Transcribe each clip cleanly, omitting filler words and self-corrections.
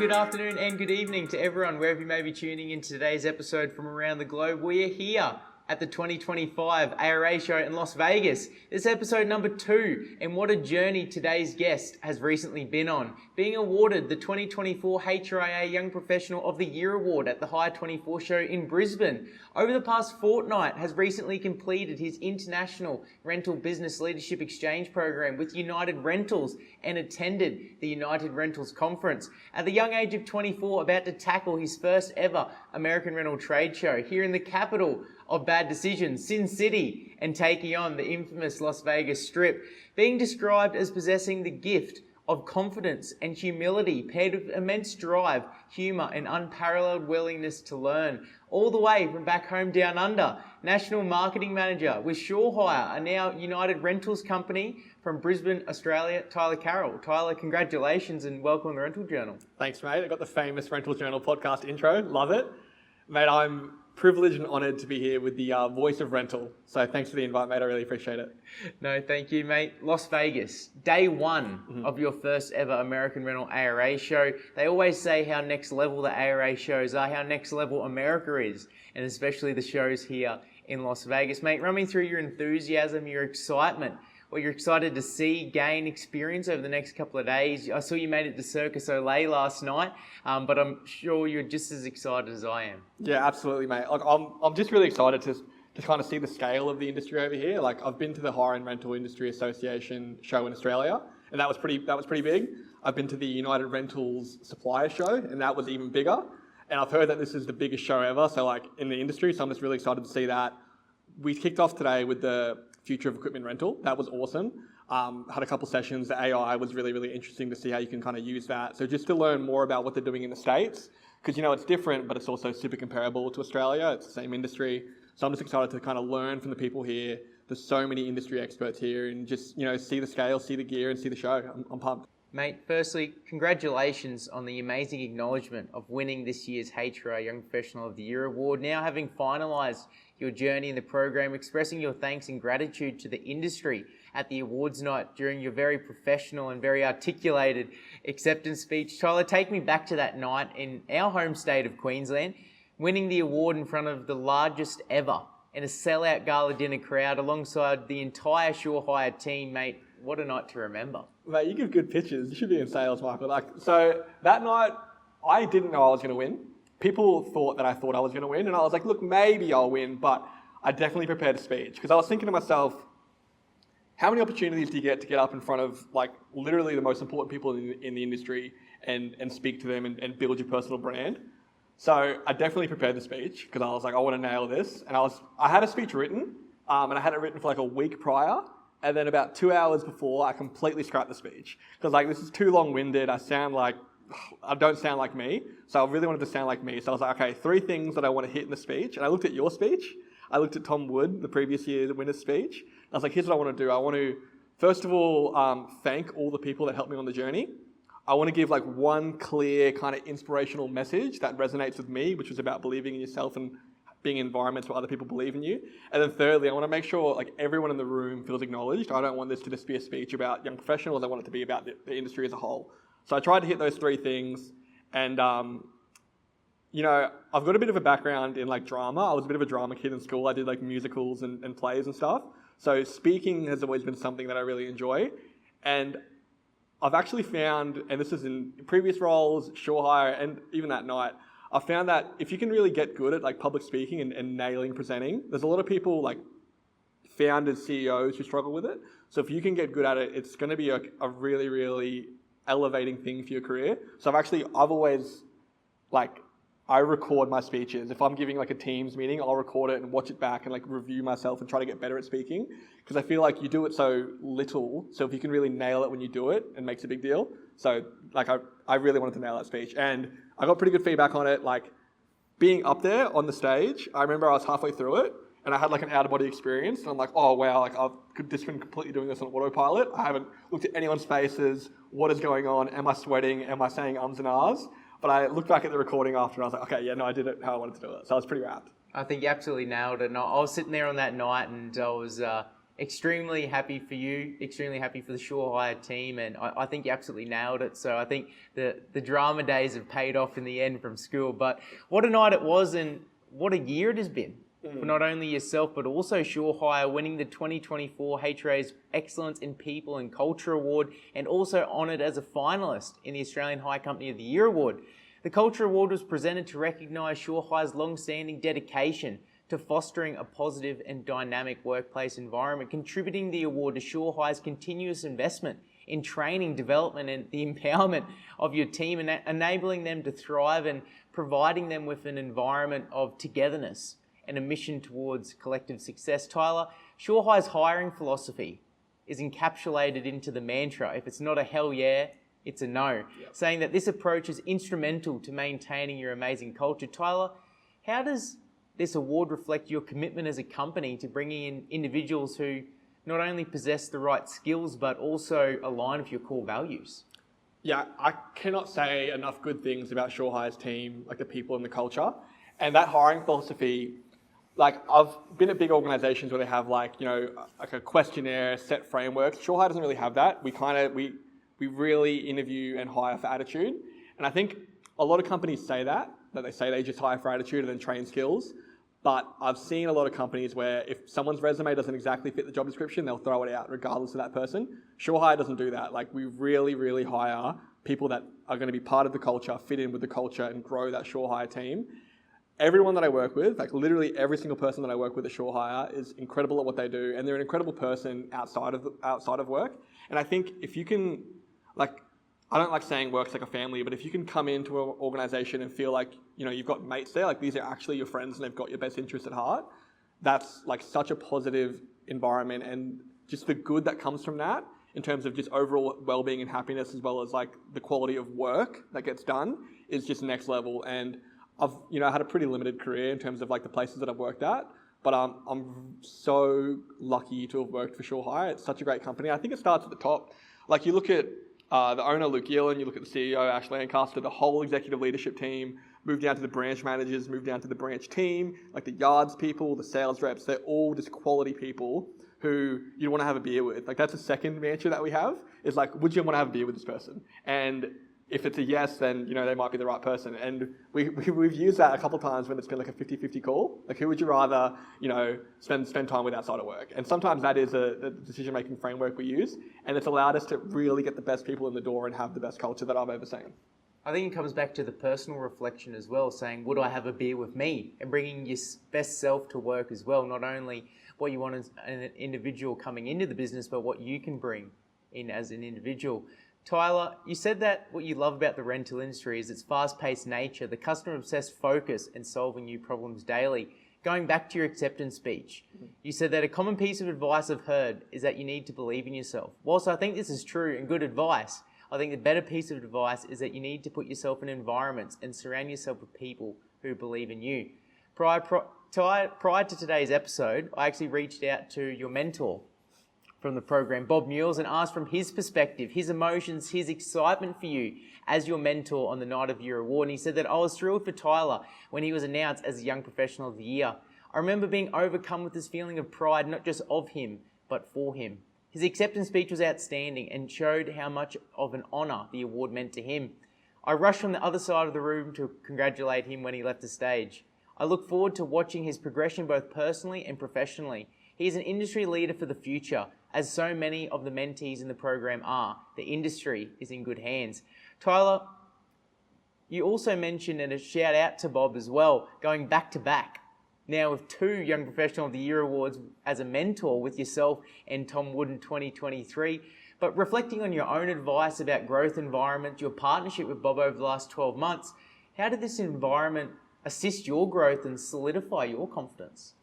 good afternoon and good evening to everyone, wherever you may be tuning in to today's episode from around the globe. We are here at the 2025 ARA Show in Las Vegas. This is episode number 2, and what a journey today's guest has recently been on. Being awarded the 2024 HRIA Young Professional of the Year Award at the High 24 Show in Brisbane. Over the past fortnight, has recently completed his International Rental Business Leadership Exchange program with United Rentals and attended the United Rentals Conference. At the young age of 24, about to tackle his first ever American Rental Trade Show here in the capital of bad decisions, Sin City, and taking on the infamous Las Vegas Strip. Being described as possessing the gift of confidence and humility, paired with immense drive, humour, and unparalleled willingness to learn. All the way from back home down under, National Marketing Manager with HRIA, a now United Rentals company from Brisbane, Australia, Tyler Carroll. Tyler, congratulations and welcome to the Rental Journal. Thanks, mate. I got the famous Rental Journal podcast intro. Love it. Mate, I'm privileged and honoured to be here with the voice of rental. So thanks for the invite, mate. I really appreciate it. No, thank you, mate. Las Vegas, day one of your first ever American Rental ARA show. They always say how next level the ARA shows are, how next level America is, and especially the shows here in Las Vegas. Mate, run me through your enthusiasm, your excitement, what you're excited to see, gain, experience over the next couple of days. I saw you made it to Circus Olay last night, but I'm sure you're just as excited as I am. Yeah, absolutely, mate. Like, I'm just really excited to kind of see the scale of the industry over here. Like, I've been to the High-End Rental Industry Association show in Australia, and that was pretty big. I've been to the United Rentals Supplier Show, and that was even bigger. And I've heard that this is the biggest show ever, so like in the industry, so I'm just really excited to see that. We kicked off today with the Future of Equipment Rental. That was awesome. Had a couple sessions. The AI was really, really interesting to see how you can kind of use that. So just to learn more about what they're doing in the States, because, you know, it's different, but it's also super comparable to Australia. It's the same industry. So I'm just excited to kind of learn from the people here. There's so many industry experts here, and just, you know, see the scale, see the gear, and see the show. I'm pumped. Mate, firstly, congratulations on the amazing acknowledgement of winning this year's HRIA Young Professional of the Year Award. Now having finalised your journey in the program, expressing your thanks and gratitude to the industry at the awards night during your very professional and very articulated acceptance speech. Tyler, take me back to that night in our home state of Queensland, winning the award in front of the largest ever in a sellout gala dinner crowd alongside the entire HRIA team, mate. What a night to remember. Mate, you give good pitches. You should be in sales, Michael. So that night, I didn't know I was going to win. People thought that I thought I was going to win, and I was like, look, maybe I'll win, but I definitely prepared a speech, because I was thinking to myself, how many opportunities do you get to get up in front of, like, literally the most important people in the industry and speak to them and build your personal brand? So I definitely prepared the speech, because I was like, I want to nail this. And I had a speech written, and I had it written for like a week prior. And then about 2 hours before, I completely scrapped the speech. Because like, this is too long-winded. I don't sound like me. So I really wanted to sound like me. So I was like, okay, 3 things that I want to hit in the speech. And I looked at your speech. I looked at Tom Wood, the previous year's winner's speech. I was like, here's what I want to do. I want to, first of all, thank all the people that helped me on the journey. I want to give like one clear kind of inspirational message that resonates with me, which was about believing in yourself and being in environments where other people believe in you. And then thirdly, I want to make sure like everyone in the room feels acknowledged. I don't want this to just be a speech about young professionals. I want it to be about the industry as a whole. So I tried to hit those 3 things. And, you know, I've got a bit of a background in like drama. I was a bit of a drama kid in school. I did like musicals and plays and stuff. So speaking has always been something that I really enjoy. And I've actually found, and this is in previous roles, HRIA, and even that night, I found that if you can really get good at like public speaking and nailing presenting, there's a lot of people like founders, CEOs who struggle with it. So if you can get good at it, it's going to be a really, really elevating thing for your career. So I've always like, I record my speeches. If I'm giving like a Teams meeting, I'll record it and watch it back and like review myself and try to get better at speaking. Because I feel like you do it so little. So if you can really nail it when you do it, it makes a big deal. So like I really wanted to nail that speech. And I got pretty good feedback on it. Like being up there on the stage, I remember I was halfway through it and I had like an out of body experience. And I'm like, oh wow, like I've just been completely doing this on autopilot. I haven't looked at anyone's faces. What is going on? Am I sweating? Am I saying ums and ahs? But I looked back at the recording after and I was like, okay, yeah, no, I did it how I wanted to do it. So I was pretty wrapped. I think you absolutely nailed it. And I was sitting there on that night and I was Extremely happy for you, extremely happy for the HRIA team, and I think you absolutely nailed it. So I think the drama days have paid off in the end from school. But what a night it was, and what a year it has been for not only yourself, but also HRIA winning the 2024 HRIA's Excellence in People and Culture Award, and also honoured as a finalist in the Australian Hire Company of the Year Award. The Culture Award was presented to recognise HRIA's long-standing dedication to fostering a positive and dynamic workplace environment, contributing the award to HRIA's continuous investment in training, development and the empowerment of your team, and enabling them to thrive and providing them with an environment of togetherness and a mission towards collective success. Tyler, HRIA's hiring philosophy is encapsulated into the mantra, if it's not a hell yeah, it's a no, saying that this approach is instrumental to maintaining your amazing culture. Tyler, how does this award reflect your commitment as a company to bringing in individuals who not only possess the right skills, but also align with your core values? Yeah, I cannot say enough good things about HRIA's team, like the people and the culture. And that hiring philosophy, like I've been at big organizations where they have like a questionnaire, set frameworks. HRIA doesn't really have that. We really interview and hire for attitude. And I think a lot of companies say that they say they just hire for attitude and then train skills. But I've seen a lot of companies where if someone's resume doesn't exactly fit the job description, they'll throw it out regardless of that person. HRIA doesn't do that. Like we really, really hire people that are going to be part of the culture, fit in with the culture and grow that HRIA team. Everyone that I work with, like literally every single person that I work with at HRIA is incredible at what they do, and they're an incredible person outside of work. And I think if you can, like, I don't like saying work's like a family, but if you can come into an organization and feel like, you've got mates there, like these are actually your friends and they've got your best interest at heart, that's like such a positive environment, and just the good that comes from that in terms of just overall well-being and happiness, as well as like the quality of work that gets done, is just next level. And I've, had a pretty limited career in terms of like the places that I've worked at, but I'm so lucky to have worked for HRIA. It's such a great company. I think it starts at the top. Like you look at the owner, Luke Gillen, you look at the CEO, Ash Lancaster, the whole executive leadership team, move down to the branch managers, move down to the branch team, like the yards people, the sales reps, they're all just quality people who you want to have a beer with. Like that's a second mantra that we have, is like, would you want to have a beer with this person? And if it's a yes, then they might be the right person. And we've used that a couple of times when it's been like a 50-50 call. Like who would you rather, spend time with outside of work? And sometimes that is a decision-making framework we use, and it's allowed us to really get the best people in the door and have the best culture that I've ever seen. I think it comes back to the personal reflection as well, saying, would I have a beer with me? And bringing your best self to work as well, not only what you want as an individual coming into the business, but what you can bring in as an individual. Tyler, you said that what you love about the rental industry is its fast-paced nature, the customer-obsessed focus, and solving new problems daily. Going back to your acceptance speech, you said that a common piece of advice I've heard is that you need to believe in yourself. Whilst I think this is true and good advice, I think the better piece of advice is that you need to put yourself in environments and surround yourself with people who believe in you. Prior to today's episode, I actually reached out to your mentor from the program, Bob Mules, and asked from his perspective, his emotions, his excitement for you as your mentor on the night of your award. And he said that I was thrilled for Tyler when he was announced as a Young Professional of the Year. I remember being overcome with this feeling of pride, not just of him, but for him. His acceptance speech was outstanding and showed how much of an honour the award meant to him. I rushed from the other side of the room to congratulate him when he left the stage. I look forward to watching his progression both personally and professionally. He is an industry leader for the future, as so many of the mentees in the program are. The industry is in good hands. Tyler, you also mentioned, and a shout out to Bob as well, going back to back. Now with 2 Young Professional of the Year awards as a mentor with yourself and Tom Wood in 2023. But reflecting on your own advice about growth environment, your partnership with Bob over the last 12 months, how did this environment assist your growth and solidify your confidence?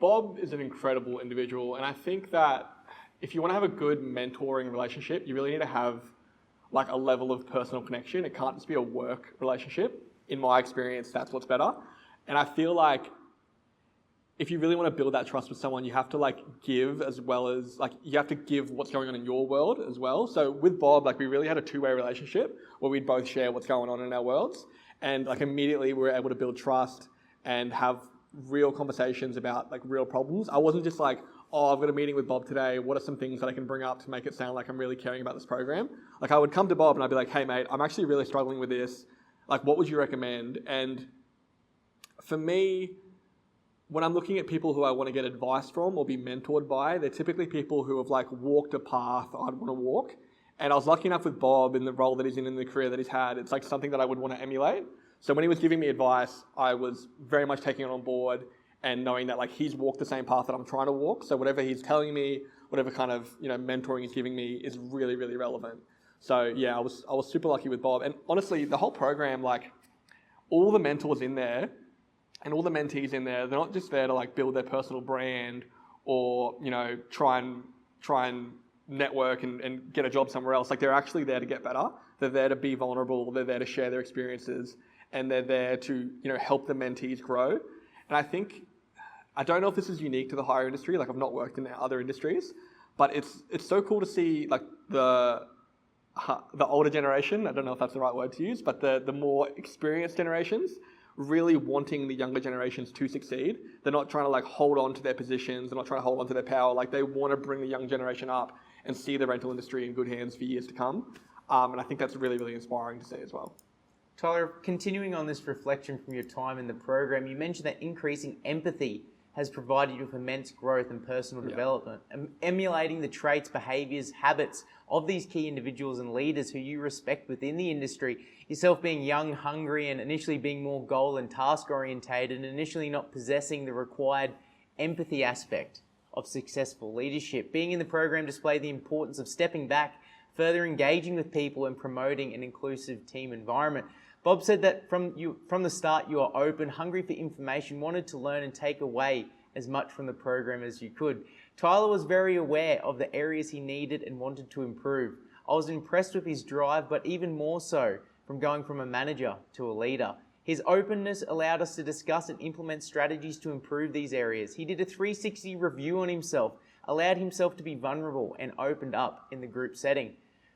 Bob is an incredible individual, and I think that if you want to have a good mentoring relationship, you really need to have like a level of personal connection. It can't just be a work relationship. In my experience, that's what's better. And I feel like if you really want to build that trust with someone, you have to like give, as well as like you have to give what's going on in your world as well. So with Bob, like we really had a 2-way relationship where we'd both share what's going on in our worlds, and like immediately we were able to build trust and have real conversations about like real problems. I wasn't just like, oh, I've got a meeting with Bob today. What are some things that I can bring up to make it sound like I'm really caring about this program? Like I would come to Bob and I'd be like, hey mate, I'm actually really struggling with this. Like what would you recommend? And for me, when I'm looking at people who I want to get advice from or be mentored by, they're typically people who have like walked a path I'd want to walk. And I was lucky enough with Bob in the role that he's in the career that he's had. It's like something that I would want to emulate. So when he was giving me advice, I was very much taking it on board and knowing that like he's walked the same path that I'm trying to walk. So whatever he's telling me, whatever kind of mentoring he's giving me is really, really relevant. So yeah, I was super lucky with Bob. And honestly, the whole program, like all the mentors in there and all the mentees in there, they're not just there to like build their personal brand or try and network and get a job somewhere else. Like they're actually there to get better. They're there to be vulnerable. They're there to share their experiences, and they're there to help the mentees grow. And I don't know if this is unique to the hire industry. Like I've not worked in other industries, but it's so cool to see like the older generation. I don't know if that's the right word to use, but the more experienced generations really wanting the younger generations to succeed. They're not trying to like hold on to their positions. They're not trying to hold on to their power. Like they want to bring the young generation up and see the rental industry in good hands for years to come. And I think that's really, really inspiring to see as well. Tyler, continuing on this reflection from your time in the program, you mentioned that increasing empathy has provided you with immense growth and personal development, emulating the traits, behaviours, habits of these key individuals and leaders who you respect within the industry, yourself being young, hungry, and initially being more goal and task orientated, and initially not possessing the required empathy aspect of successful leadership. Being in the program displayed the importance of stepping back, further engaging with people and promoting an inclusive team environment. Bob said that from the start you are open, hungry for information, wanted to learn and take away as much from the program as you could. Tyler was very aware of the areas he needed and wanted to improve. I was impressed with his drive, but even more so from going from a manager to a leader. His openness allowed us to discuss and implement strategies to improve these areas. He did a 360 review on himself, allowed himself to be vulnerable and opened up in the group setting.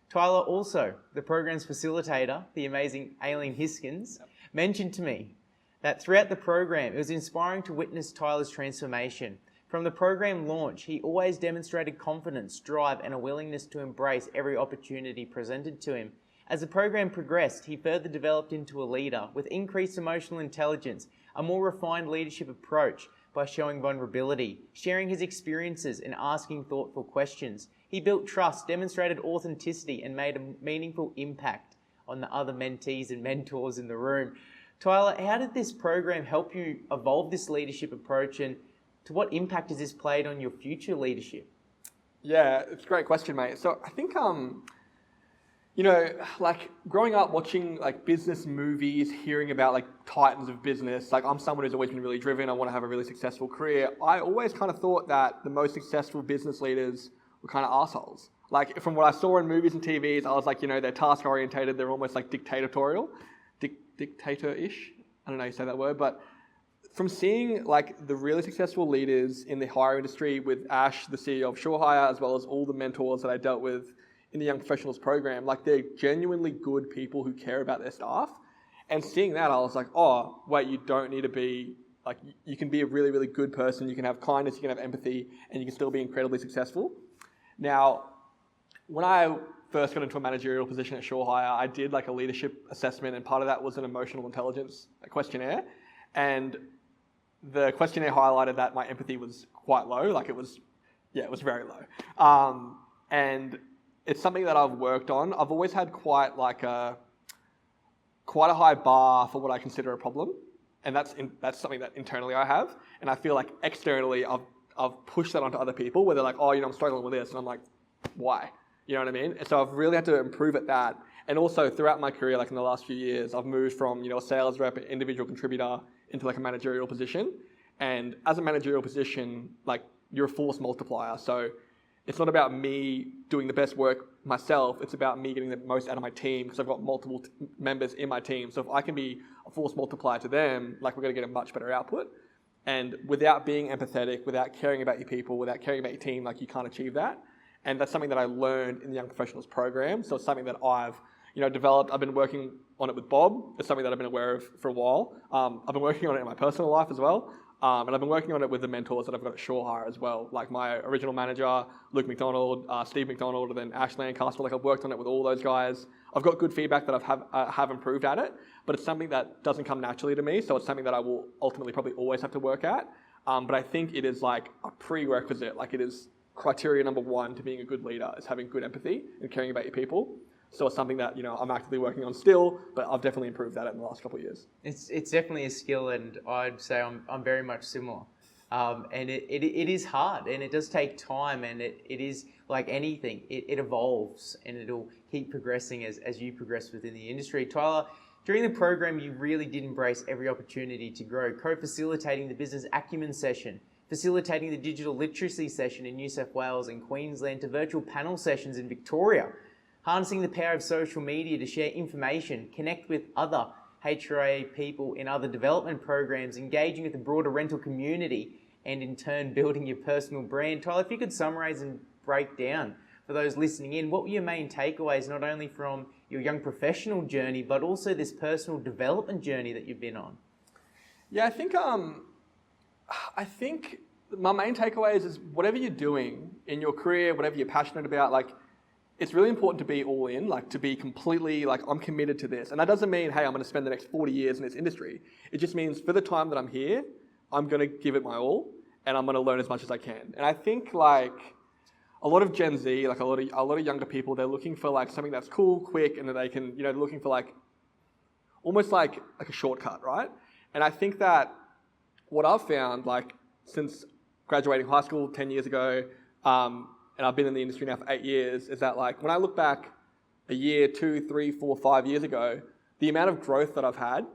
Tyler also, the program's facilitator, the amazing Aileen Hiskins, mentioned to me that throughout the program, it was inspiring to witness Tyler's transformation. From the program launch, he always demonstrated confidence, drive, and a willingness to embrace every opportunity presented to him. As the program progressed, he further developed into a leader with increased emotional intelligence, a more refined leadership approach by showing vulnerability, sharing his experiences, and asking thoughtful questions. He built trust, demonstrated authenticity, and made a meaningful impact on the other mentees and mentors in the room. Tyler, how did this program help you evolve this leadership approach, and to what impact has this played on your future leadership? Yeah, it's a great question, mate. So I think, like growing up watching like business movies, hearing about like titans of business, like I'm someone who's always been really driven. I want to have a really successful career. I always kind of thought that the most successful business leaders were kind of assholes. Like from what I saw in movies and TVs, I was like, they're task orientated. They're almost like dictatorial, dictator-ish. I don't know how you say that word, but from seeing like the really successful leaders in the hire industry with Ash, the CEO of HRIA, as well as all the mentors that I dealt with in the Young Professionals program, like they're genuinely good people who care about their staff. And seeing that, I was like, oh, wait, you don't need to be, like, you can be a really, really good person. You can have kindness, you can have empathy, and you can still be incredibly successful. Now, when I first got into a managerial position at HRIA, I did like a leadership assessment, and part of that was an emotional intelligence questionnaire. And the questionnaire highlighted that my empathy was quite low. Like it was very low. And it's something that I've worked on. I've always had quite a high bar for what I consider a problem. And that's something that internally I have. And I feel like externally I've pushed that onto other people where they're like, oh, I'm struggling with this. And I'm like, why? You know what I mean? And so I've really had to improve at that. And also throughout my career, like in the last few years, I've moved from, a sales rep, individual contributor into like a managerial position. And as a managerial position, like you're a force multiplier. So it's not about me doing the best work myself. It's about me getting the most out of my team because I've got multiple members in my team. So if I can be a force multiplier to them, like we're going to get a much better output. And without being empathetic, without caring about your people, without caring about your team, like you can't achieve that. And that's something that I learned in the Young Professionals program. So it's something that I've developed. I've been working on it with Bob. It's something that I've been aware of for a while. I've been working on it in my personal life as well. And I've been working on it with the mentors that I've got at HRIA as well. Like my original manager, Luke McDonald, Steve McDonald, and then Ash Lancaster. Like I've worked on it with all those guys. I've got good feedback that have improved at it, but it's something that doesn't come naturally to me. So it's something that I will ultimately probably always have to work at. But I think it is like a prerequisite. Like it is criteria number one to being a good leader is having good empathy and caring about your people. So it's something that, I'm actively working on still, but I've definitely improved at it in the last couple of years. It's definitely a skill, and I'd say I'm very much similar. And it is hard, and it does take time, and it is like anything, it evolves, and it'll keep progressing as you progress within the industry. Tyler, during the program, you really did embrace every opportunity to grow, co-facilitating the business acumen session, facilitating the digital literacy session in New South Wales and Queensland, to virtual panel sessions in Victoria, harnessing the power of social media to share information, connect with other HRIA people in other development programs, engaging with the broader rental community, and in turn building your personal brand. Tyler, if you could summarise and break down for those listening in, what were your main takeaways, not only from your young professional journey, but also this personal development journey that you've been on? Yeah, I think my main takeaways is whatever you're doing in your career, whatever you're passionate about, like, it's really important to be all in, like to be completely like, I'm committed to this. And that doesn't mean, hey, I'm going to spend the next 40 years in this industry. It just means for the time that I'm here, I'm going to give it my all, and I'm going to learn as much as I can. And I think like a lot of Gen Z, like a lot of younger people, they're looking for like something that's cool, quick, and that they can, they're looking for like almost like a shortcut, right? And I think that what I've found, like since graduating high school 10 years ago, and I've been in the industry now for 8 years, is that like when I look back a year, 2, 3, 4, 5 years ago, the amount of growth that I've had,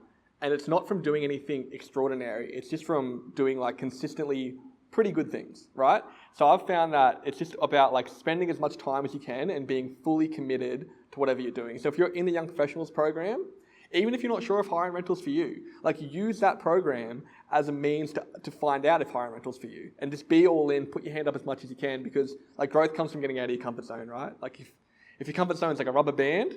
and it's not from doing anything extraordinary, it's just from doing like consistently pretty good things, right? So I've found that it's just about like spending as much time as you can and being fully committed to whatever you're doing. So if you're in the Young Professionals program, even if you're not sure if hiring rental's for you, like use that program as a means to find out if hiring rental's for you, and just be all in, put your hand up as much as you can, because like growth comes from getting out of your comfort zone, right? Like if your comfort zone's like a rubber band,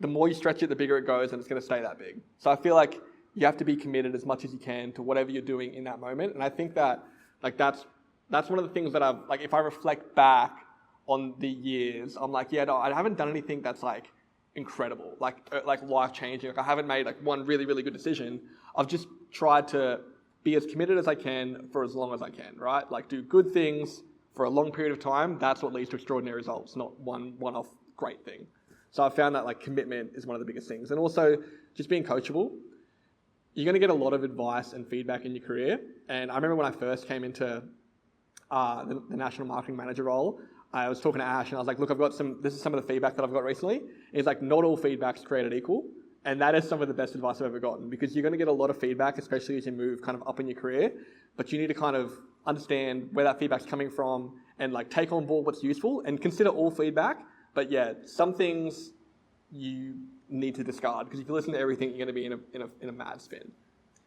the more you stretch it, the bigger it goes, and it's going to stay that big. So I feel like you have to be committed as much as you can to whatever you're doing in that moment. And I think that like that's one of the things that I've, like if I reflect back on the years, I'm like, yeah, no, I haven't done anything that's like incredible, like life-changing. Like I haven't made like one really, really good decision. I've just tried to be as committed as I can for as long as I can, right? Like do good things for a long period of time. That's what leads to extraordinary results, not one-off great thing. So I found that like commitment is one of the biggest things. And also just being coachable. You're going to get a lot of advice and feedback in your career. And I remember when I first came into the national marketing manager role, I was talking to Ash and I was like, look, this is some of the feedback that I've got recently. And he's like, not all feedback's created equal. And that is some of the best advice I've ever gotten, because you're going to get a lot of feedback, especially as you move kind of up in your career. But you need to kind of understand where that feedback's coming from and like take on board what's useful and consider all feedback. But yeah, some things you need to discard, because if you listen to everything, you're going to be in a mad spin.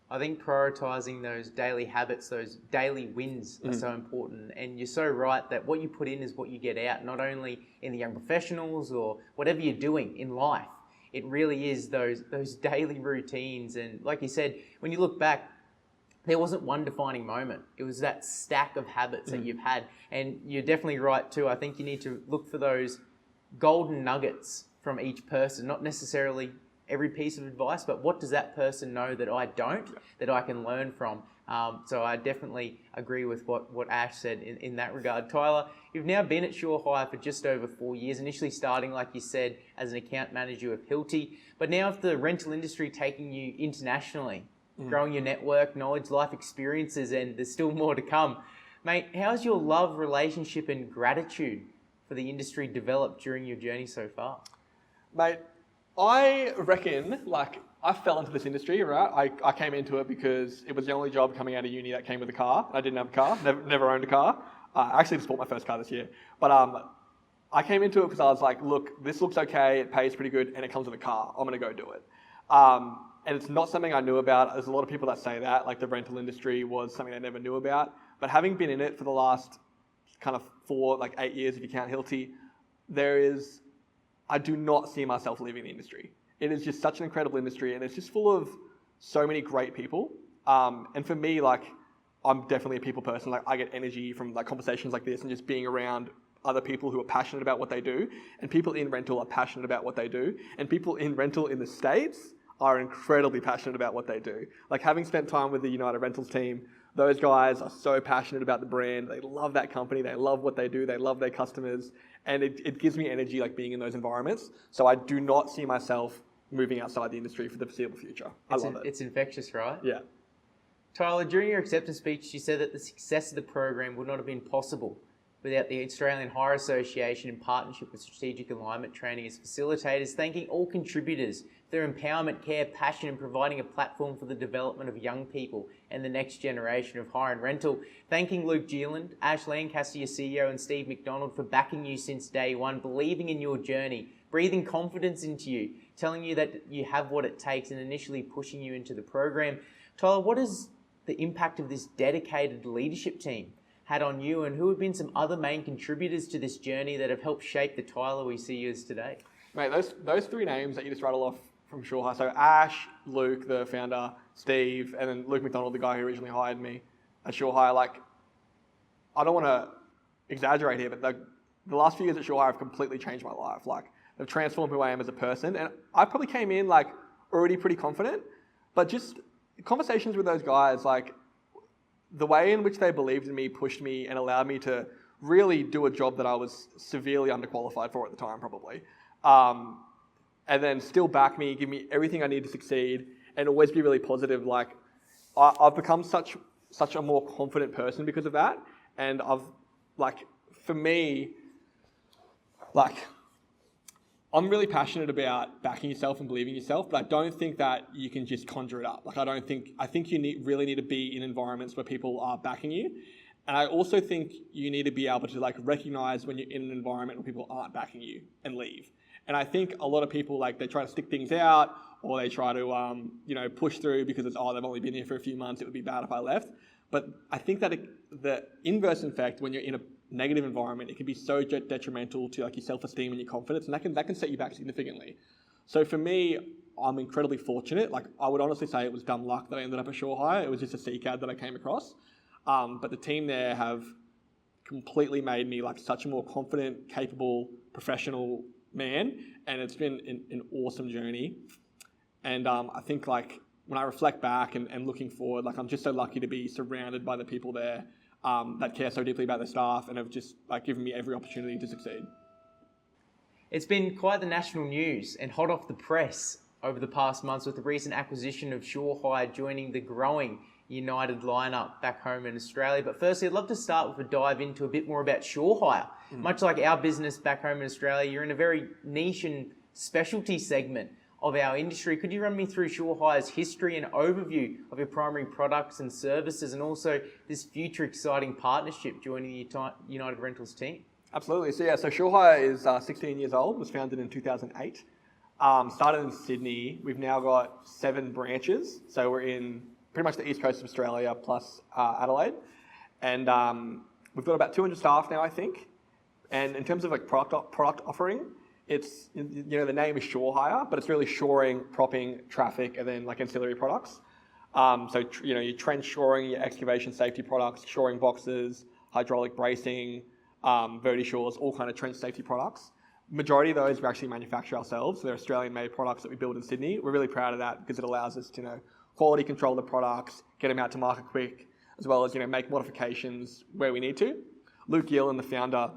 I think prioritising those daily habits, those daily wins are so important. And you're so right that what you put in is what you get out, not only in the Young Professionals or whatever you're doing in life. It really is those daily routines. And like you said, when you look back, there wasn't one defining moment. It was that stack of habits that you've had. And you're definitely right too. I think you need to look for those golden nuggets from each person, not necessarily every piece of advice, but what does that person know that I don't, that I can learn from? So I definitely agree with what Ash said in that regard. Tyler, you've now been at HRIA for just over 4 years, initially starting, like you said, as an account manager with Hilti, but now with the rental industry taking you internationally, growing your network, knowledge, life experiences, and there's still more to come. Mate, how's your love, relationship, and gratitude for the industry developed during your journey so far? Mate, I reckon, like, I fell into this industry, right? I came into it because it was the only job coming out of uni that came with a car. I didn't have a car, never owned a car. I actually just bought my first car this year. But I came into it because I was like, look, this looks okay, it pays pretty good, and it comes with a car. I'm going to go do it. And it's not something I knew about. There's a lot of people that say that, like the rental industry was something I never knew about. But having been in it for the last kind of 8 years, if you count Hilti, I do not see myself leaving the industry. It is just such an incredible industry, and it's just full of so many great people. And for me, like, I'm definitely a people person. Like, I get energy from like conversations like this and just being around other people who are passionate about what they do, and people in rental are passionate about what they do, and people in rental in the States are incredibly passionate about what they do. Like, having spent time with the United Rentals team, those guys are so passionate about the brand. They love that company. They love what they do. They love their customers. And it gives me energy, like, being in those environments. So I do not see myself moving outside the industry for the foreseeable future. I love it. It's infectious, right? Yeah. Tyler, during your acceptance speech, you said that the success of the program would not have been possible without the Australian HRIA Association in partnership with Strategic Alignment Training as facilitators, thanking all contributors for their empowerment, care, passion, and providing a platform for the development of young people and the next generation of hire and rental. Thanking Luke Geeland, Ash Lancaster, your CEO, and Steve McDonald for backing you since day one, believing in your journey, breathing confidence into you, telling you that you have what it takes, and initially pushing you into the program. Tyler, what is the impact of this dedicated leadership team had on you, and who have been some other main contributors to this journey that have helped shape the Tyler we see as today? Mate, those three names that you just rattled off from HRIA, so Ash, Luke, the founder, Steve, and then Luke McDonald, the guy who originally hired me at HRIA, like, I don't want to exaggerate here, but the last few years at HRIA have completely changed my life. Like, they've transformed who I am as a person, and I probably came in, like, already pretty confident, but just conversations with those guys, like, the way in which they believed in me pushed me and allowed me to really do a job that I was severely underqualified for at the time, probably. And then still back me, give me everything I need to succeed, and always be really positive. Like, I've become such a more confident person because of that. And for me, I'm really passionate about backing yourself and believing in yourself, but I don't think that you can just conjure it up. Like, I think you really need to be in environments where people are backing you. And I also think you need to be able to, like, recognize when you're in an environment where people aren't backing you and leave. And I think a lot of people, like, they try to stick things out, or they try to, push through because they've only been here for a few months. It would be bad if I left. But I think that the inverse effect, when you're in a negative environment, it can be so detrimental to, like, your self-esteem and your confidence, and that can set you back significantly. So for me, I'm incredibly fortunate. Like, I would honestly say it was dumb luck that I ended up at HRIA. It was just a CCAD that I came across. But the team there have completely made me, like, such a more confident, capable, professional man, and it's been an awesome journey. And I think, like, when I reflect back and looking forward, like, I'm just so lucky to be surrounded by the people there that care so deeply about their staff and have just, like, given me every opportunity to succeed. It's been quite the national news and hot off the press over the past months with the recent acquisition of HRIA joining the growing United lineup back home in Australia. But firstly, I'd love to start with a dive into a bit more about HRIA. Much like our business back home in Australia, you're in a very niche and specialty segment of our industry. Could you run me through HRIA's history and overview of your primary products and services, and also this future exciting partnership joining the United Rentals team? Absolutely. So HRIA is 16 years old, was founded in 2008. Started in Sydney. We've now got 7 branches. So we're in pretty much the east coast of Australia plus Adelaide. And we've got about 200 staff now, I think. And in terms of, like, product offering, it's, the name is HRIA, but it's really shoring, propping, traffic, and then, like, ancillary products. Your trench shoring, your excavation safety products, shoring boxes, hydraulic bracing, verti-shores, all kind of trench safety products. Majority of those we actually manufacture ourselves. So they're Australian-made products that we build in Sydney. We're really proud of that because it allows us to, quality control the products, get them out to market quick, as well as, make modifications where we need to. Luke Geeland, the founder,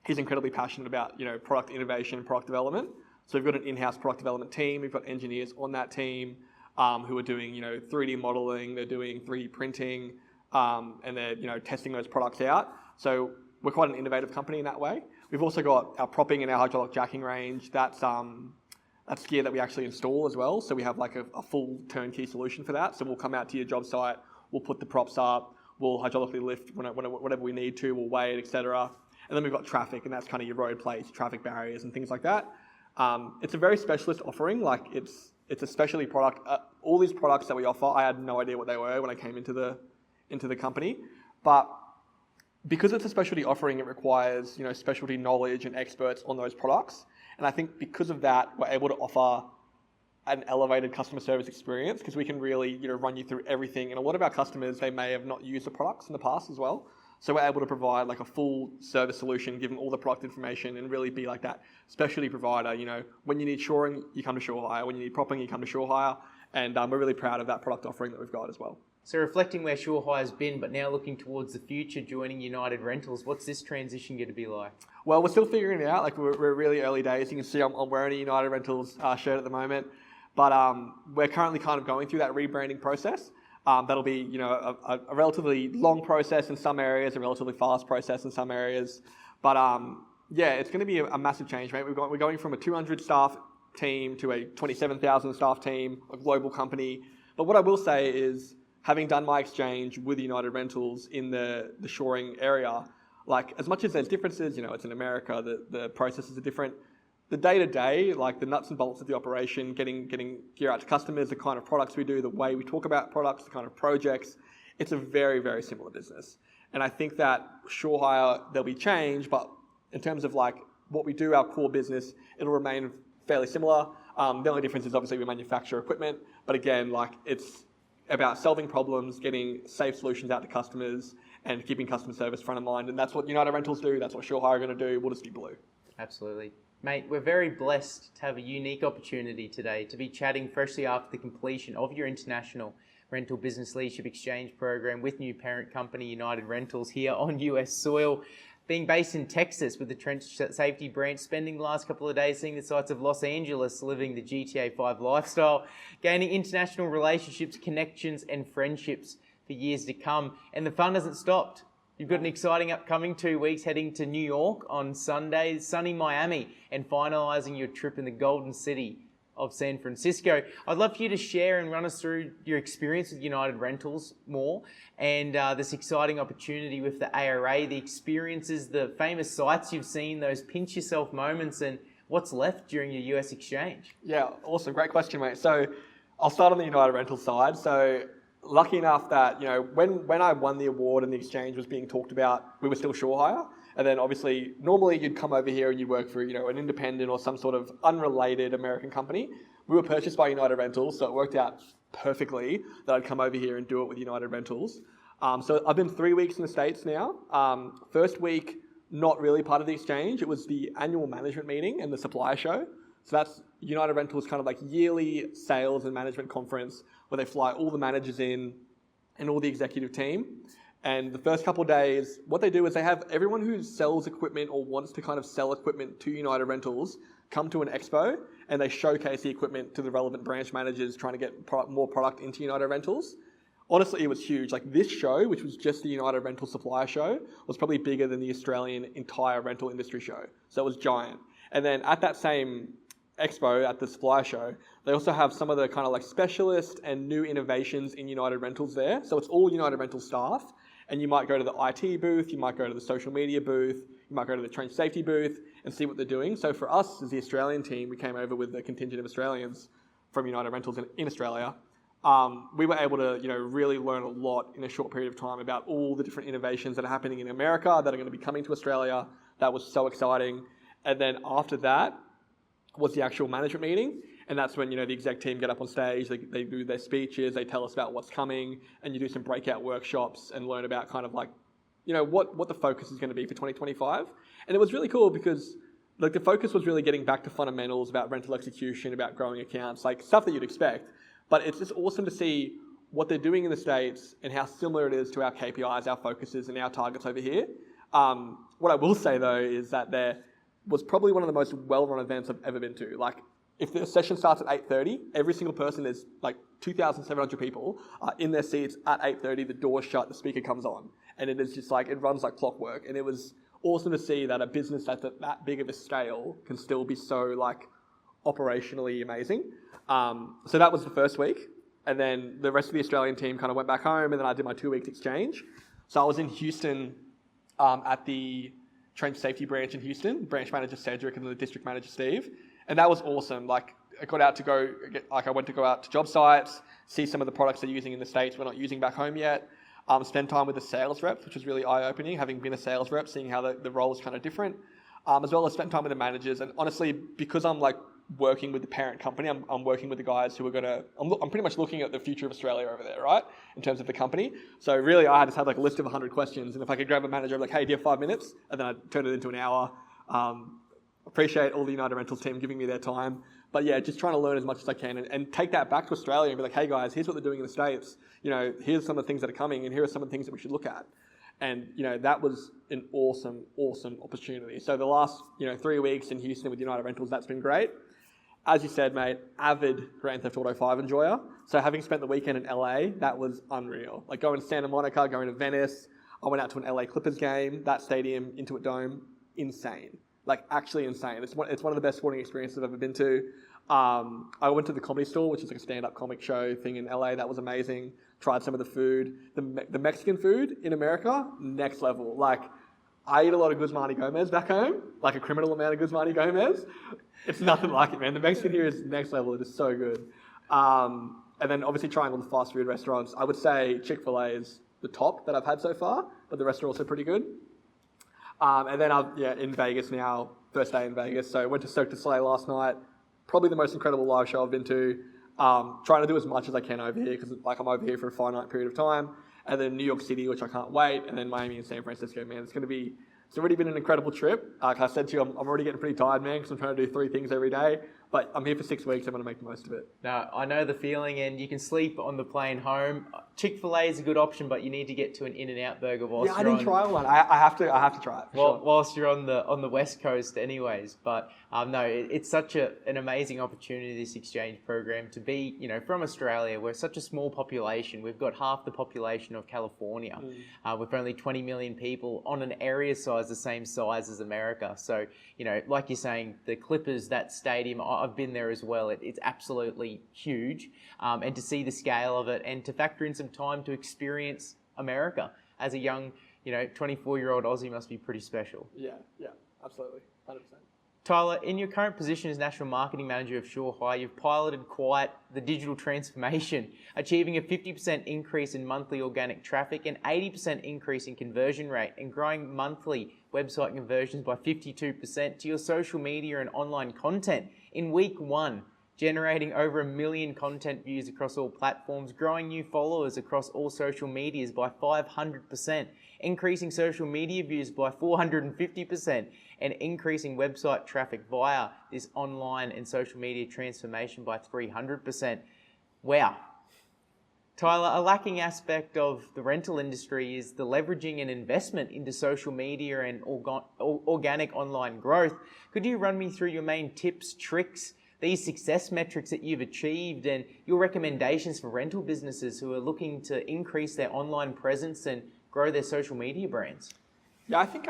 he's incredibly passionate about, product innovation, product development. So we've got an in-house product development team. We've got engineers on that team who are doing, 3D modeling. They're doing 3D printing, and they're, testing those products out. So we're quite an innovative company in that way. We've also got our propping and our hydraulic jacking range. That's gear that we actually install as well. So we have, like, a full turnkey solution for that. So we'll come out to your job site, we'll put the props up, we'll hydraulically lift whatever we need to, we'll weigh it, etc. And then we've got traffic, and that's kind of your road plates, traffic barriers, and things like that. It's a very specialist offering. Like, it's a specialty product. All these products that we offer, I had no idea what they were when I came into the company. But because it's a specialty offering, it requires, specialty knowledge and experts on those products. And I think because of that, we're able to offer an elevated customer service experience because we can really, run you through everything. And a lot of our customers, they may have not used the products in the past as well. So we're able to provide like a full service solution, give them all the product information and really be like that specialty provider. When you need shoring, you come to ShoreHire. When you need propping, you come to ShoreHire. And we're really proud of that product offering that we've got as well. So reflecting where ShoreHire's been, but now looking towards the future, joining United Rentals, what's this transition going to be like? Well, we're still figuring it out. Like we're really early days. You can see I'm wearing a United Rentals shirt at the moment. But we're currently kind of going through that rebranding process. That'll be, a relatively long process in some areas, a relatively fast process in some areas. But it's going to be a massive change, mate. We're going from a 200 staff team to a 27,000 staff team, a global company. But what I will say is, having done my exchange with United Rentals in the shoring area, like as much as there's differences, it's in America, the processes are different. The day-to-day, like the nuts and bolts of the operation, getting gear out to customers, the kind of products we do, the way we talk about products, the kind of projects, it's a very, very similar business. And I think that ShoreHire, there'll be change, but in terms of like what we do, our core business, it'll remain fairly similar. The only difference is obviously we manufacture equipment, but again, like it's about solving problems, getting safe solutions out to customers, and keeping customer service front of mind. And that's what United Rentals do. That's what ShoreHire are going to do. We'll just be blue. Absolutely. Mate, we're very blessed to have a unique opportunity today to be chatting freshly after the completion of your International Rental Business Leadership Exchange program with new parent company United Rentals here on US soil. Being based in Texas with the Trench Safety branch, spending the last couple of days seeing the sights of Los Angeles, living the GTA 5 lifestyle, gaining international relationships, connections and friendships for years to come. And the fun hasn't stopped. You've got an exciting upcoming 2 weeks heading to New York on Sunday, sunny Miami, and finalising your trip in the Golden City of San Francisco. I'd love for you to share and run us through your experience with United Rentals more and this exciting opportunity with the ARA, the experiences, the famous sights you've seen, those pinch yourself moments and what's left during your US exchange. Yeah, awesome. Great question, mate. So I'll start on the United Rentals side. So lucky enough that, when I won the award and the exchange was being talked about, we were still ShoreHire. And then obviously, normally you'd come over here and you'd work for, an independent or some sort of unrelated American company. We were purchased by United Rentals, so it worked out perfectly that I'd come over here and do it with United Rentals. So I've been 3 weeks in the States now. First week, not really part of the exchange. It was the annual management meeting and the supplier show. So that's United Rentals kind of like yearly sales and management conference where they fly all the managers in and all the executive team. And the first couple of days, what they do is they have everyone who sells equipment or wants to kind of sell equipment to United Rentals come to an expo and they showcase the equipment to the relevant branch managers trying to get more product into United Rentals. Honestly, it was huge. Like this show, which was just the United Rentals Supplier Show, was probably bigger than the Australian entire rental industry show. So it was giant. And then at that same expo, at the supplier show, they also have some of the kind of like specialist and new innovations in United Rentals there. So it's all United Rentals staff. And you might go to the IT booth, you might go to the social media booth, you might go to the trench safety booth and see what they're doing. So for us as the Australian team, we came over with a contingent of Australians from United Rentals in Australia. We were able to, really learn a lot in a short period of time about all the different innovations that are happening in America that are going to be coming to Australia. That was so exciting. And then after that was the actual management meeting. And that's when, the exec team get up on stage, they do their speeches, they tell us about what's coming, and you do some breakout workshops and learn about kind of like, what the focus is going to be for 2025. And it was really cool because like the focus was really getting back to fundamentals about rental execution, about growing accounts, like stuff that you'd expect. But it's just awesome to see what they're doing in the States and how similar it is to our KPIs, our focuses and our targets over here. What I will say though is that there was probably one of the most well-run events I've ever been to. Like, if the session starts at 8:30, every single person, there's like 2,700 people in their seats at 8:30, the door's shut, the speaker comes on. And it is just like, it runs like clockwork. And it was awesome to see that a business that's at that big of a scale can still be so like operationally amazing. So that was the first week. And then the rest of the Australian team kind of went back home and then I did my 2 weeks exchange. So I was in Houston at the Trench Safety branch in Houston, branch manager Cedric and the district manager Steve. And that was awesome. Like I went to go out to job sites, see some of the products they're using in the States we're not using back home yet, spend time with the sales reps, which was really eye-opening, having been a sales rep, seeing how the role is kind of different, as well as spend time with the managers. And honestly, because I'm like working with the parent company. I'm working with the guys who are I'm pretty much looking at the future of Australia over there, right? In terms of the company. So really, I just had like a list of 100 questions, and if I could grab a manager, I'm like, hey, do you have 5 minutes? And then I'd turn it into an hour. Appreciate all the United Rentals team giving me their time. But yeah, just trying to learn as much as I can and take that back to Australia and be like, hey guys, here's what they're doing in the States. Here's some of the things that are coming, and here are some of the things that we should look at. And, that was an awesome, awesome opportunity. So the last, 3 weeks in Houston with United Rentals, that's been great. As you said, mate, avid Grand Theft Auto 5 enjoyer. So having spent the weekend in LA, that was unreal. Like going to Santa Monica, going to Venice. I went out to an LA Clippers game, that stadium, Intuit Dome, insane. Like actually insane. It's one of the best sporting experiences I've ever been to. I went to the Comedy Store, which is like a stand-up comic show thing in LA. That was amazing. Tried some of the food. The Mexican food in America, next level. Like, I eat a lot of Guzmán y Gomez back home, like a criminal amount of Guzmán y Gomez. It's nothing like it, man. The Mexican here is next level. It is so good. And then obviously trying all the fast food restaurants. I would say Chick-fil-A is the top that I've had so far, but the rest are also pretty good. And then I'm in Vegas now, first day in Vegas. So I went to Cirque du Soleil last night. Probably the most incredible live show I've been to. Trying to do as much as I can over here because I'm over here for a finite period of time. And then New York City, which I can't wait. And then Miami and San Francisco, man. It's already been an incredible trip. Like I said to you, I'm already getting pretty tired, man, because I'm trying to do 3 things every day. But I'm here for 6 weeks. I'm going to make the most of it. No, I know the feeling, and you can sleep on the plane home. Chick-fil-A is a good option, but you need to get to an In-N-Out burger whilst I didn't try one. I have to try it. Sure. Whilst you're on the West Coast, anyways. But no, it's such an amazing opportunity, this exchange program, to be from Australia. We're such a small population. We've got half the population of California. With only 20 million people on an area size the same size as America. So like you're saying, the Clippers, that stadium, I've been there as well. It's absolutely huge. And to see the scale of it and to factor in some time to experience America as a young, 24-year-old Aussie must be pretty special. Yeah, absolutely, 100%. Tyler, in your current position as National Marketing Manager of HRIA, you've piloted quite the digital transformation, achieving a 50% increase in monthly organic traffic, an 80% increase in conversion rate, and growing monthly website conversions by 52% to your social media and online content in week 1. Generating over 1 million content views across all platforms, growing new followers across all social medias by 500%, increasing social media views by 450%, and increasing website traffic via this online and social media transformation by 300%. Wow. Tyler, a lacking aspect of the rental industry is the leveraging and investment into social media and organic online growth. Could you run me through your main tips, tricks, these success metrics that you've achieved, and your recommendations for rental businesses who are looking to increase their online presence and grow their social media brands? Yeah, I think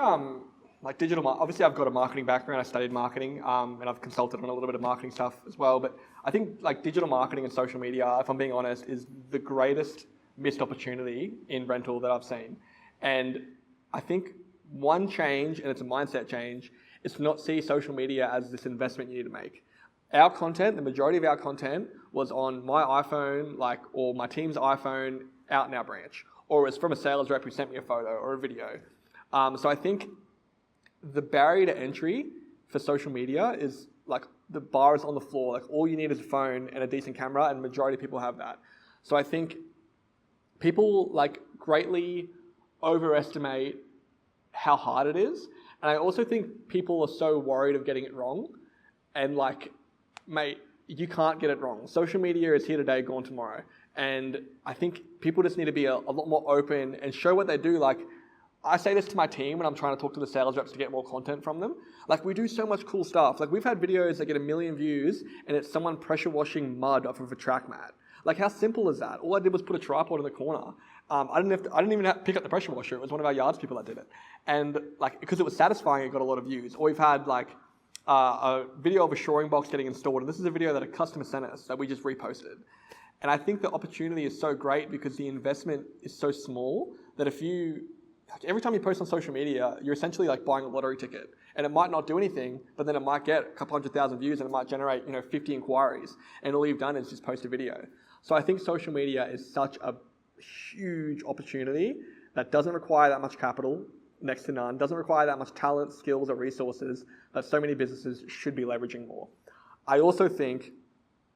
like digital, obviously I've got a marketing background. I studied marketing and I've consulted on a little bit of marketing stuff as well. But I think like digital marketing and social media, if I'm being honest, is the greatest missed opportunity in rental that I've seen. And I think one change, and it's a mindset change, is to not see social media as this investment you need to make. Our content, the majority of our content was on my iPhone, or my team's iPhone out in our branch, or it's from a sales rep who sent me a photo or a video. So I think the barrier to entry for social media is like the bar is on the floor. Like all you need is a phone and a decent camera, and the majority of people have that. So I think people greatly overestimate how hard it is. And I also think people are so worried of getting it wrong. And mate, you can't get it wrong. Social media is here today, gone tomorrow. And I think people just need to be a lot more open and show what they do. I say this to my team when I'm trying to talk to the sales reps to get more content from them. We do so much cool stuff. We've had videos that get 1 million views and it's someone pressure washing mud off of a track mat. How simple is that? All I did was put a tripod in the corner. I didn't even have to pick up the pressure washer. It was one of our yards people that did it. And because it was satisfying, it got a lot of views. Or we've had a video of a shoring box getting installed, and this is a video that a customer sent us that we just reposted. And I think the opportunity is so great because the investment is so small that every time you post on social media, you're essentially buying a lottery ticket. And it might not do anything, but then it might get a couple 100,000 views and it might generate 50 inquiries. And all you've done is just post a video. So I think social media is such a huge opportunity that doesn't require that much capital, next to none, doesn't require that much talent, skills, or resources that so many businesses should be leveraging more. I also think,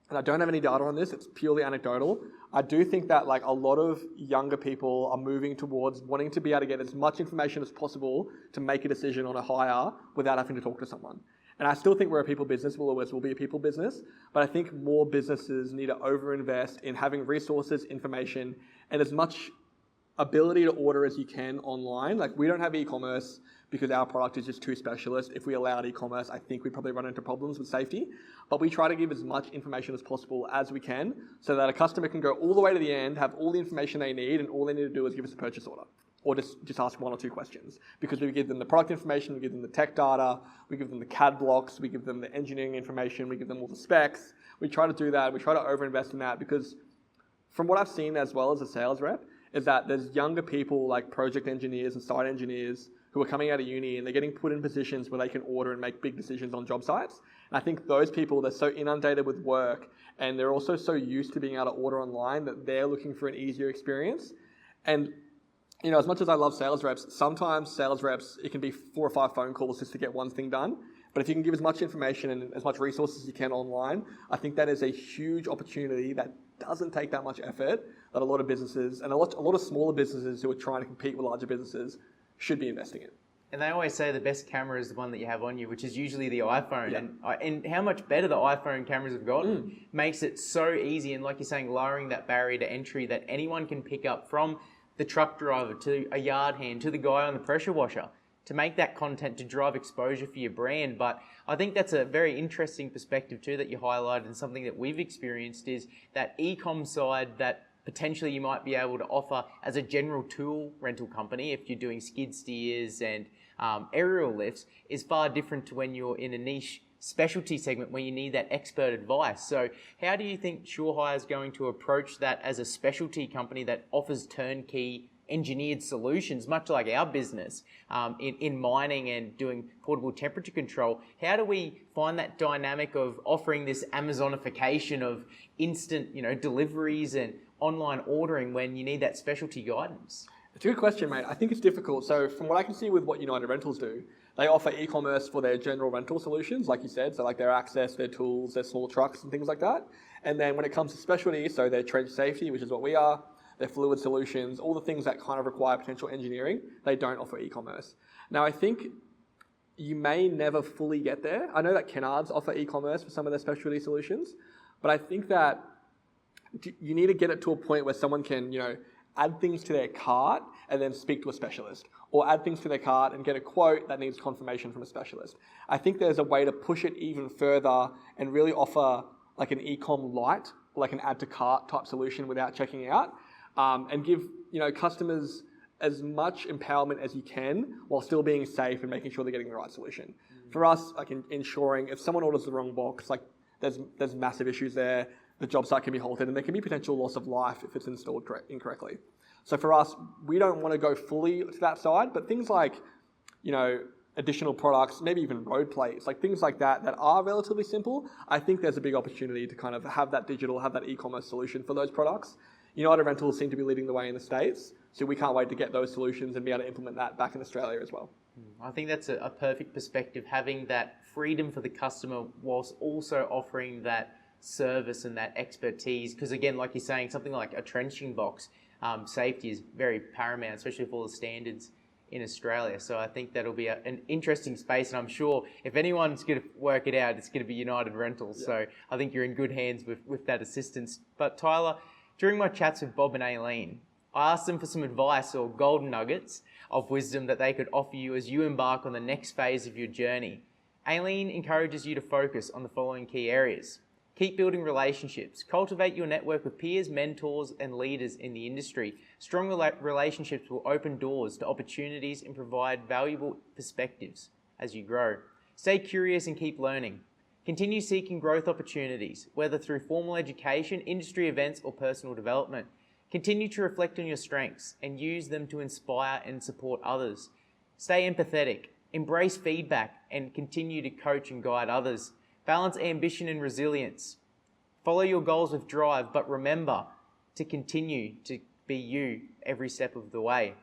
and I don't have any data on this, it's purely anecdotal, I do think that like a lot of younger people are moving towards wanting to be able to get as much information as possible to make a decision on a hire without having to talk to someone. And I still think we're a people business, we'll always will be a people business, but I think more businesses need to overinvest in having resources, information, and as much ability to order as you can online. Like we don't have e-commerce because our product is just too specialist. If we allowed e-commerce, I think we'd probably run into problems with safety, but we try to give as much information as possible as we can so that a customer can go all the way to the end, have all the information they need, and all they need to do is give us a purchase order. Or just ask 1 or 2 questions. Because we give them the product information, we give them the tech data, we give them the CAD blocks, we give them the engineering information, we give them all the specs. We try to do that, we try to overinvest in that because from what I've seen as well as a sales rep, is that there's younger people like project engineers and site engineers who are coming out of uni and they're getting put in positions where they can order and make big decisions on job sites. And I think those people, they're so inundated with work and they're also so used to being able to order online that they're looking for an easier experience. And you know, as much as I love sales reps, sometimes sales reps, it can be 4 or 5 phone calls just to get one thing done. But if you can give as much information and as much resources as you can online, I think that is a huge opportunity that doesn't take that much effort that a lot of businesses and a lot of smaller businesses who are trying to compete with larger businesses should be investing in. And they always say the best camera is the one that you have on you, which is usually the iPhone. Yeah. And how much better the iPhone cameras have gotten makes it so easy. And like you're saying, lowering that barrier to entry that anyone can pick up from the truck driver to a yard hand to the guy on the pressure washer to make that content to drive exposure for your brand. But I think that's a very interesting perspective too that you highlighted, and something that we've experienced is that e-com side that potentially you might be able to offer as a general tool rental company if you're doing skid steers and aerial lifts is far different to when you're in a niche specialty segment where you need that expert advice. So how do you think SureHire is going to approach that as a specialty company that offers turnkey engineered solutions, much like our business in mining and doing portable temperature control? How do we find that dynamic of offering this Amazonification of instant, deliveries and online ordering when you need that specialty guidance? It's a good question, mate. I think it's difficult. So from what I can see with what United Rentals do, they offer e-commerce for their general rental solutions, like you said, so like their access, their tools, their small trucks and things like that. And then when it comes to specialty, so their trench safety, which is what we are, their fluid solutions, all the things that kind of require potential engineering, they don't offer e-commerce. Now, I think you may never fully get there. I know that Kennards offer e-commerce for some of their specialty solutions, but I think that you need to get it to a point where someone can, add things to their cart and then speak to a specialist, or add things to their cart and get a quote that needs confirmation from a specialist. I think there's a way to push it even further and really offer like an e-com light, like an add to cart type solution without checking out, and give customers as much empowerment as you can while still being safe and making sure they're getting the right solution. For us, like ensuring if someone orders the wrong box, like there's massive issues there. The job site can be halted and there can be potential loss of life if it's installed incorrectly. So for us, we don't want to go fully to that side, but things like, additional products, maybe even road plates, like things like that are relatively simple. I think there's a big opportunity to kind of have that have that e-commerce solution for those products. United Rentals seem to be leading the way in the States, so we can't wait to get those solutions and be able to implement that back in Australia as well. I think that's a perfect perspective, having that freedom for the customer whilst also offering that service and that expertise, because again, like you're saying, something like a trenching box, safety is very paramount, especially for all the standards in Australia. So I think that'll be an interesting space, and I'm sure if anyone's going to work it out, it's going to be United Rentals. Yeah. So I think you're in good hands with that assistance. But Tyler, during my chats with Bob and Aileen, I asked them for some advice or golden nuggets of wisdom that they could offer you as you embark on the next phase of your journey. Aileen encourages you to focus on the following key areas. Keep building relationships. Cultivate your network with peers, mentors, and leaders in the industry. Strong relationships will open doors to opportunities and provide valuable perspectives as you grow. Stay curious and keep learning. Continue seeking growth opportunities, whether through formal education, industry events, or personal development. Continue to reflect on your strengths and use them to inspire and support others. Stay empathetic. Embrace feedback and continue to coach and guide others. Balance ambition and resilience. Follow your goals with drive, but remember to continue to be you every step of the way.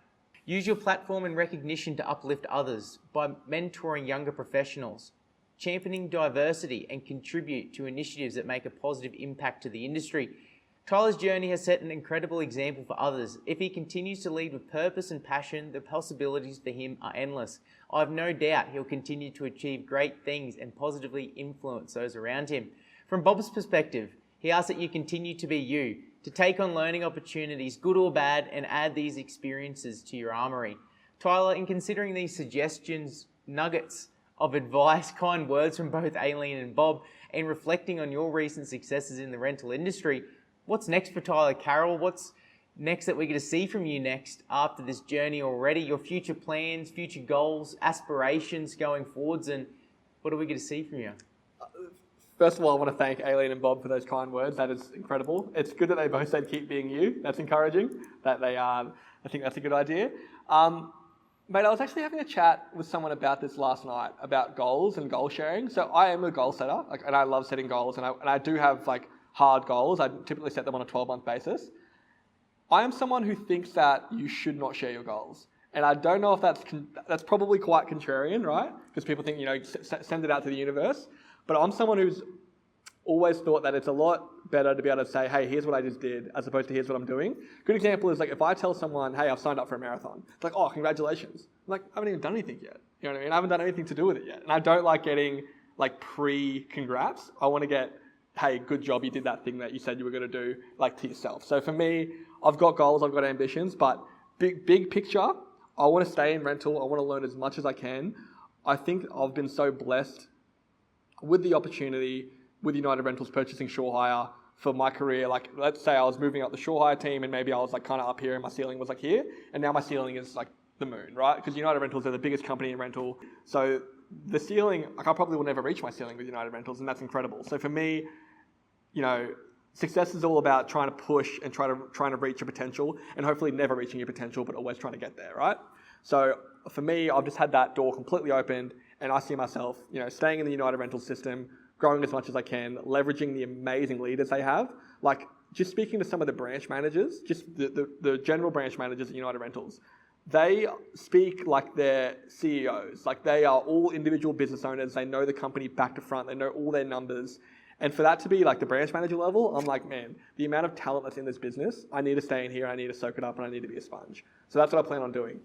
Use your platform and recognition to uplift others by mentoring younger professionals. championing diversity, and contribute to initiatives that make a positive impact to the industry. Tyler's journey has set an incredible example for others. If he continues to lead with purpose and passion, the possibilities for him are endless. I have no doubt he'll continue to achieve great things and positively influence those around him. From Bob's perspective, he asks that you continue to be you, to take on learning opportunities, good or bad, and add these experiences to your armory. Tyler, in considering these suggestions, nuggets of advice, kind words from both Aileen and Bob, and reflecting on your recent successes in the rental industry, what's next for Tyler Carroll? What's next that we're going to see from you next after this journey already? Your future plans, future goals, aspirations going forwards, and what are we going to see from you? First of all, I want to thank Aileen and Bob for those kind words. That is incredible. It's good that they both said keep being you. That's encouraging. That they I think that's a good idea. Mate, I was actually having a chat with someone about this last night, about goals and goal sharing. So I am a goal setter, and I love setting goals, and I do have hard goals. I typically set them on a 12-month basis. I am someone who thinks that you should not share your goals. And I don't know if that's probably quite contrarian, right? Because people think, send it out to the universe. But I'm someone who's always thought that it's a lot better to be able to say, hey, here's what I just did, as opposed to here's what I'm doing. Good example is if I tell someone, hey, I've signed up for a marathon, it's like, oh, congratulations. I'm like, I haven't even done anything yet. You know what I mean? I haven't done anything to do with it yet. And I don't like getting pre-congrats. I want to get, hey, good job, you did that thing that you said you were going to do, to yourself. So for me, I've got goals, I've got ambitions, but big picture, I want to stay in rental. I want to learn as much as I can. I think I've been so blessed with the opportunity with United Rentals purchasing Shore Hire for my career. Let's say I was moving up the Shore Hire team and maybe I was kind of up here and my ceiling was here, and now my ceiling is the moon, right? Because United Rentals are the biggest company in rental. So the ceiling, I probably will never reach my ceiling with United Rentals, and that's incredible. So for me, success is all about trying to push and trying to reach your potential, and hopefully never reaching your potential, but always trying to get there, right? So for me, I've just had that door completely opened, and I see myself, staying in the United Rentals system, growing as much as I can, leveraging the amazing leaders they have. Just speaking to some of the branch managers, just the general branch managers at United Rentals, they speak like they're CEOs. They are all individual business owners. They know the company back to front. They know all their numbers. And for that to be the branch manager level, I'm like, man, the amount of talent that's in this business, I need to stay in here, I need to soak it up, and I need to be a sponge. So that's what I plan on doing.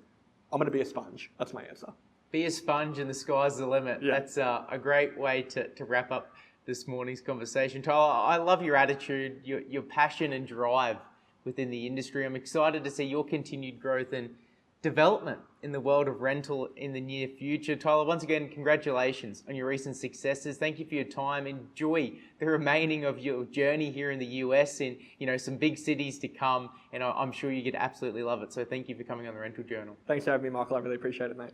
I'm going to be a sponge. That's my answer. Be a sponge and the sky's the limit. Yeah. That's a great way to wrap up this morning's conversation. Tyler, I love your attitude, your passion and drive within the industry. I'm excited to see your continued growth and development in the world of rental in the near future. Tyler, once again, congratulations on your recent successes. Thank you for your time. Enjoy the remaining of your journey here in the US in some big cities to come, and I'm sure you could absolutely love it. So thank you for coming on the Rental Journal. Thanks for having me, Michael. I really appreciate it, mate.